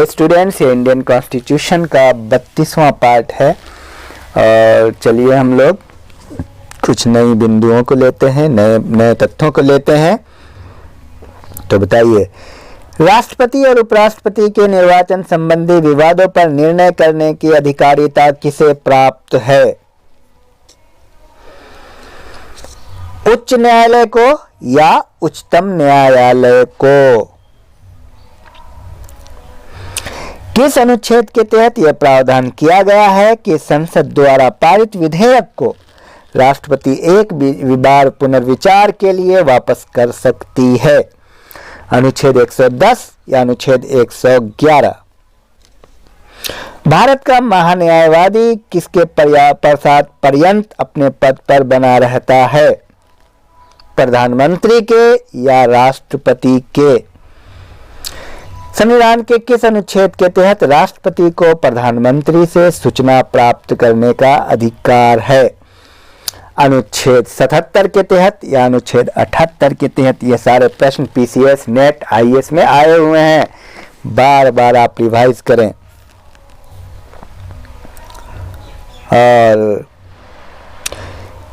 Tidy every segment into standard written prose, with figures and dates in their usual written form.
Okay students, ये Indian constitution का 32वां part है। और चलिए हम लोग कुछ नई बिंदुओं को लेते हैं, नए तथ्यों को लेते हैं। तो बताइए, राष्ट्रपति और उपराष्ट्रपति के निर्वाचन संबंधी विवादों पर निर्णय करने की अधिकारिता किसे प्राप्त है? उच्च न्यायालय को या उच्चतम न्यायालय को? किस अनुच्छेद के तहत यह प्रावधान किया गया है कि संसद द्वारा पारित विधेयक को राष्ट्रपति एक बार पुनर्विचार के लिए वापस कर सकती है? अनुच्छेद 110 या अनुच्छेद 111? भारत का महान्यायवादी किसके पश्चात पर्यंत अपने पद पर बना रहता है? प्रधानमंत्री के या राष्ट्रपति के? संविधान के किस अनुच्छेद के तहत राष्ट्रपति को प्रधानमंत्री से सूचना प्राप्त करने का अधिकार है? अनुच्छेद 77 के तहत या अनुच्छेद 78 के तहत? ये सारे प्रश्न पीसीएस, नेट, आईएएस में आए हुए हैं। बार बार आप रिवाइज करें। और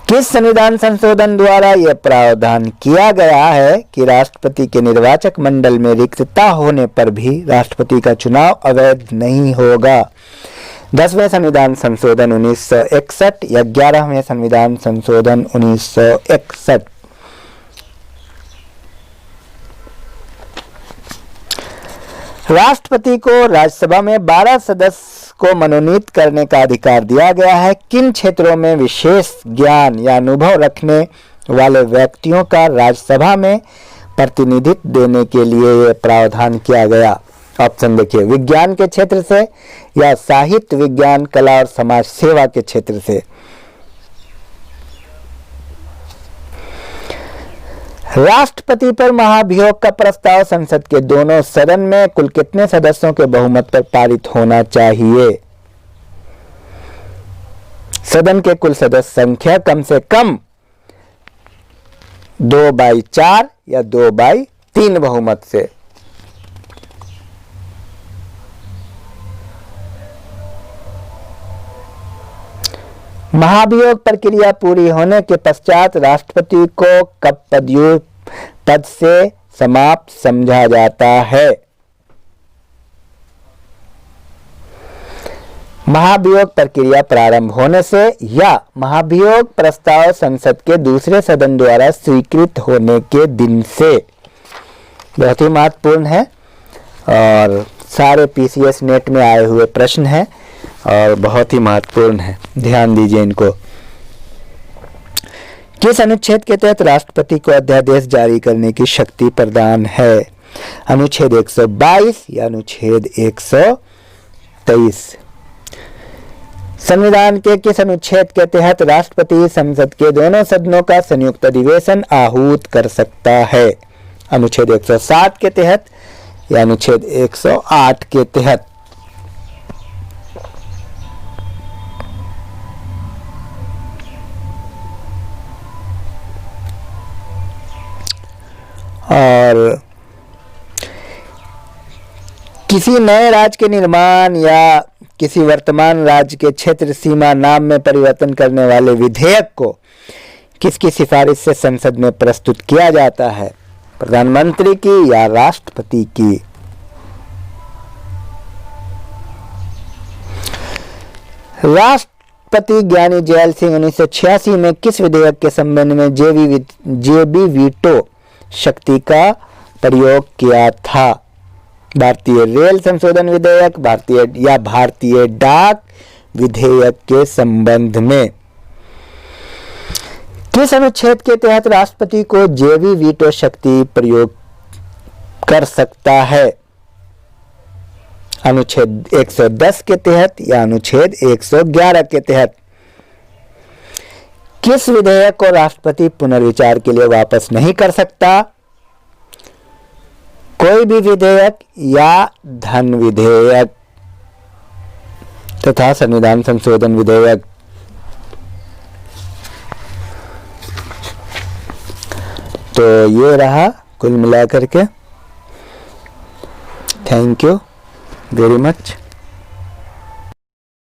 किस संविधान संशोधन द्वारा यह प्रावधान किया गया है कि राष्ट्रपति के निर्वाचक मंडल में रिक्तता होने पर भी राष्ट्रपति का चुनाव अवैध नहीं होगा? 10वें संविधान संशोधन 1961 या 11वें संविधान संशोधन 1961? राष्ट्रपति को राज्यसभा में 12 सदस्य को मनोनीत करने का अधिकार दिया गया है। किन क्षेत्रों में विशेष ज्ञान या अनुभव रखने वाले व्यक्तियों का राज्यसभा में प्रतिनिधित्व देने के लिए यह प्रावधान किया गया? ऑप्शन देखिए, विज्ञान के क्षेत्र से या साहित्य, विज्ञान, कला और समाज सेवा के क्षेत्र से? राष्ट्रपति पर महाभियोग का प्रस्ताव संसद के दोनों सदन में कुल कितने सदस्यों के बहुमत पर पारित होना चाहिए? सदन के कुल सदस्य संख्या कम से कम 2/4 या 2/3 बहुमत से। महाभियोग प्रक्रिया पूरी होने के पश्चात राष्ट्रपति को कब पद से समाप्त समझा जाता है? महाभियोग प्रक्रिया प्रारंभ होने से या महाभियोग प्रस्ताव संसद के दूसरे सदन द्वारा स्वीकृत होने के दिन से। बहुत ही महत्वपूर्ण है और सारे पीसीएस नेट में आए हुए प्रश्न हैं और बहुत ही महत्वपूर्ण है, ध्यान दीजिए इनको। किस अनुच्छेद के तहत राष्ट्रपति को अध्यादेश जारी करने की शक्ति प्रदान है? अनुच्छेद 122 या अनुच्छेद 123? संविधान के किस अनुच्छेद के तहत राष्ट्रपति संसद के दोनों सदनों का संयुक्त अधिवेशन आहूत कर सकता है? अनुच्छेद 107 के तहत या अनुच्छेद 108 के तहत? और किसी नए राज्य के निर्माण या किसी वर्तमान राज्य के क्षेत्र सीमा नाम में परिवर्तन करने वाले विधेयक को किसकी सिफारिश से संसद में प्रस्तुत किया जाता है? प्रधानमंत्री की या राष्ट्रपति की? राष्ट्रपति ज्ञानी जैल सिंह 1986 में किस विधेयक के संबंध में जेबी वीटो शक्ति का प्रयोग किया था? भारतीय रेल संशोधन विधेयक, भारतीय डाक विधेयक के संबंध में? किस अनुच्छेद के तहत राष्ट्रपति को जेबी वीटो शक्ति प्रयोग कर सकता है? अनुच्छेद 110 के तहत या अनुच्छेद 111 के तहत? किस विधेयक को राष्ट्रपति पुनर्विचार के लिए वापस नहीं कर सकता? कोई भी विधेयक या धन विधेयक तथा संविधान संशोधन विधेयक? तो ये रहा कुल मिलाकर के। Thank you. Very much.